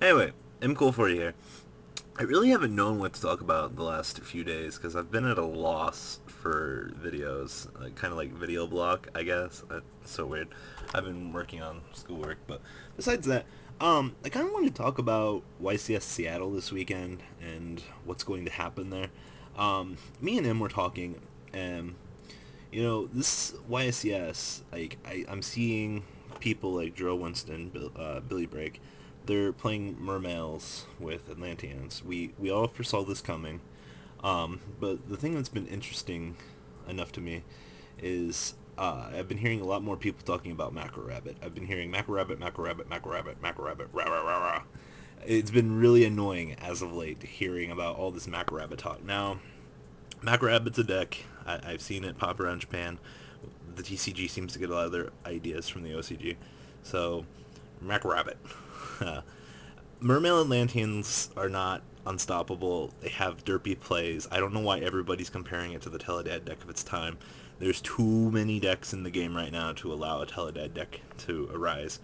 Anyway, I'm cool for you here. I really haven't known what to talk about the last few days because I've been at a loss for videos, kind of like video block, I guess. That's so weird. I've been working on schoolwork, but besides that, I kind of want to talk about YCS Seattle this weekend and what's going to happen there. Me and him were talking, and this YCS, I'm seeing people like Joe Winston, Billy Brake, they're playing Mermails with Atlanteans. We all foresaw this coming, but the thing that's been interesting enough to me is I've been hearing a lot more people talking about Macro Rabbit. I've been hearing Macro Rabbit, Macro Rabbit, Macro Rabbit, Macro Rabbit, rah rah rah rah. It's been really annoying as of late hearing about all this Macro Rabbit talk. Now, Macro Rabbit's a deck. I've seen it pop around Japan. The TCG seems to get a lot of their ideas from the OCG. So, Macro Rabbit. Mermail Atlanteans are not unstoppable. They have derpy plays. I don't know why everybody's comparing it to the Teledad deck of its time. There's too many decks in the game right now to allow a Teledad deck to arise.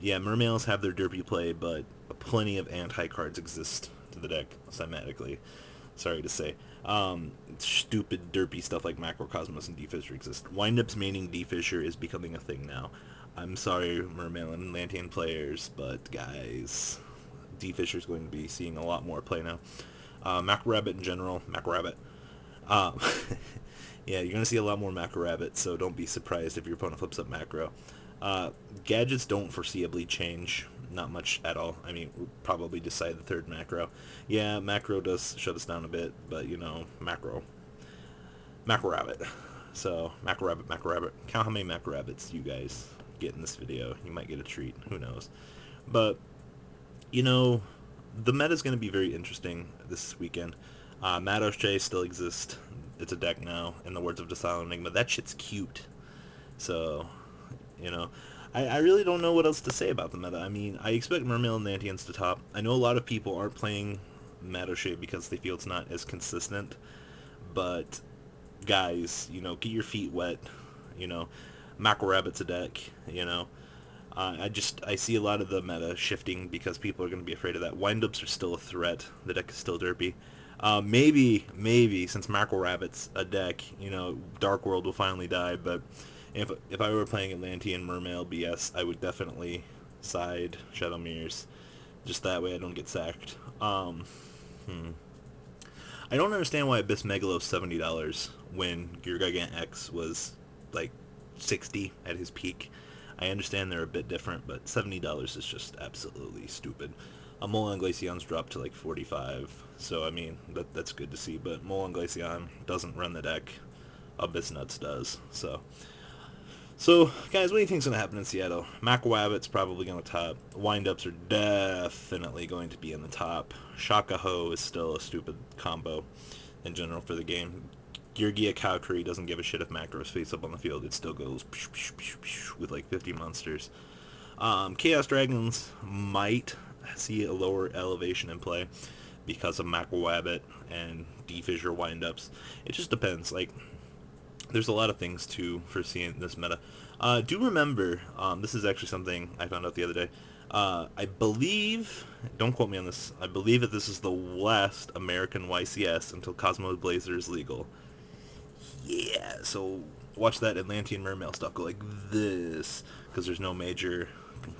Yeah, Mermails have their derpy play, but plenty of anti-cards exist to the deck, thematically. Sorry to say. Stupid, derpy stuff like Macrocosmos and D-Fissure exist. Windups maining D-Fissure is becoming a thing now. I'm sorry, Mermail and Atlantean players, but guys, D-Fissure is going to be seeing a lot more play now. Macro Rabbit in general, Macro Rabbit. Um, yeah, you're going to see a lot more Macro Rabbit, so don't be surprised if your opponent flips up Macro. Gadgets don't foreseeably change. Not much at all. I mean, we'll probably decide the third macro. Yeah, macro does shut us down a bit, but macro. Macro Rabbit. So, Macro Rabbit, Macro Rabbit. Count how many Macro Rabbits you guys get in this video. You might get a treat. Who knows? But, the meta's going to be very interesting this weekend. Mados J still exists. It's a deck now, in the words of Desile Enigma. That shit's cute. So, you know, I really don't know what else to say about the meta. I mean, I expect Mermail and Atlanteans to top. I know a lot of people aren't playing Mados because they feel it's not as consistent. But, guys, get your feet wet. You know, Macro Rabbit's a deck, I see a lot of the meta shifting because people are going to be afraid of that. Windups are still a threat. The deck is still derpy. Maybe since Macro Rabbit's a deck, Dark World will finally die. But if I were playing Atlantean Mermail BS, I would definitely side Shadow Mirrors. Just that way I don't get sacked. I don't understand why Abyss Megalo's $70 when Gigant X was like 60 at his peak. I understand they're a bit different, but $70 is just absolutely stupid. Molan Glaceon's dropped to like 45, so I mean that's good to see. But Molan Glaceon doesn't run the deck. Abyss Nuts does. So guys, what do you think's gonna happen in Seattle? Macro Rabbit's probably gonna top. Windups are definitely going to be in the top. Shaka Ho is still a stupid combo in general for the game. Geargia Calcree doesn't give a shit if macros face up on the field. It still goes with like 50 monsters. Chaos Dragons might see a lower elevation in play because of Macro Rabbit and D-Fissure windups. It just depends. Like, there's a lot of things to foresee in this meta. Do remember, this is actually something I found out the other day. I believe, don't quote me on this, I believe that this is the last American YCS until Cosmo Blazer is legal. Yeah, so watch that Atlantean Mermail stuff go like this, because there's no major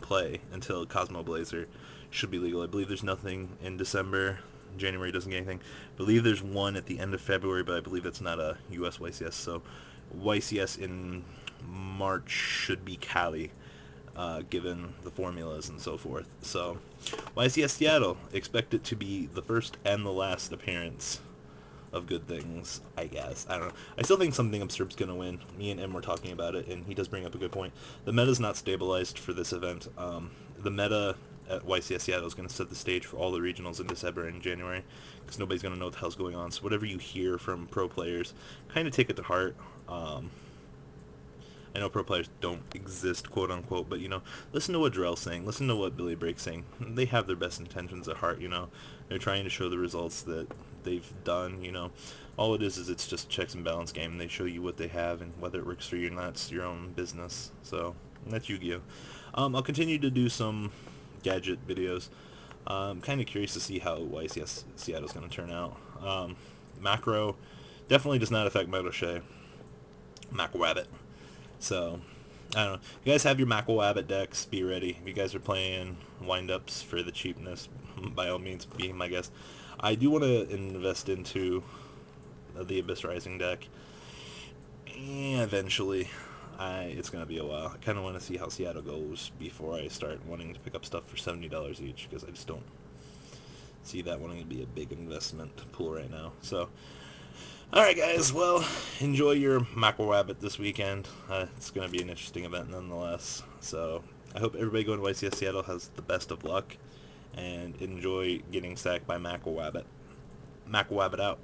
play until Cosmo Blazer should be legal. I believe there's nothing in December. January doesn't get anything. I believe there's one at the end of February, but I believe it's not a US YCS. So YCS in March should be Cali, given the formulas and so forth. So YCS Seattle, expect it to be the first and the last appearance of good things, I guess. I don't know. I still think something absurd's gonna win. Me and M were talking about it, and he does bring up a good point. The meta's not stabilized for this event. The meta at YCS Seattle is going to set the stage for all the regionals in December and January, because nobody's going to know what the hell's going on. So whatever you hear from pro players, kind of take it to heart. I know pro players don't exist, quote unquote, but listen to what Drell's saying, listen to what Billy Brake's saying. They have their best intentions at heart. They're trying to show the results that they've done. All it is it's just checks and balance game. They show you what they have, and whether it works for you or not, it's your own business. So And that's Yu-Gi-Oh. I'll continue to do some gadget videos. I'm kind of curious to see how YCS Seattle's going to turn out. Macro definitely does not affect Motoshay. Macwabbit. So, I don't know. You guys have your Macwabbit decks. Be ready. If you guys are playing wind-ups for the cheapness, by all means, be my guest. I do want to invest into the Abyss Rising deck. And eventually, it's going to be a while. I kind of want to see how Seattle goes before I start wanting to pick up stuff for $70 each, because I just don't see that wanting to be a big investment pool right now. So, alright guys, well, enjoy your Macwabbit this weekend. It's going to be an interesting event nonetheless. So, I hope everybody going to YCS Seattle has the best of luck, and enjoy getting sacked by Macwabbit. Macwabbit out.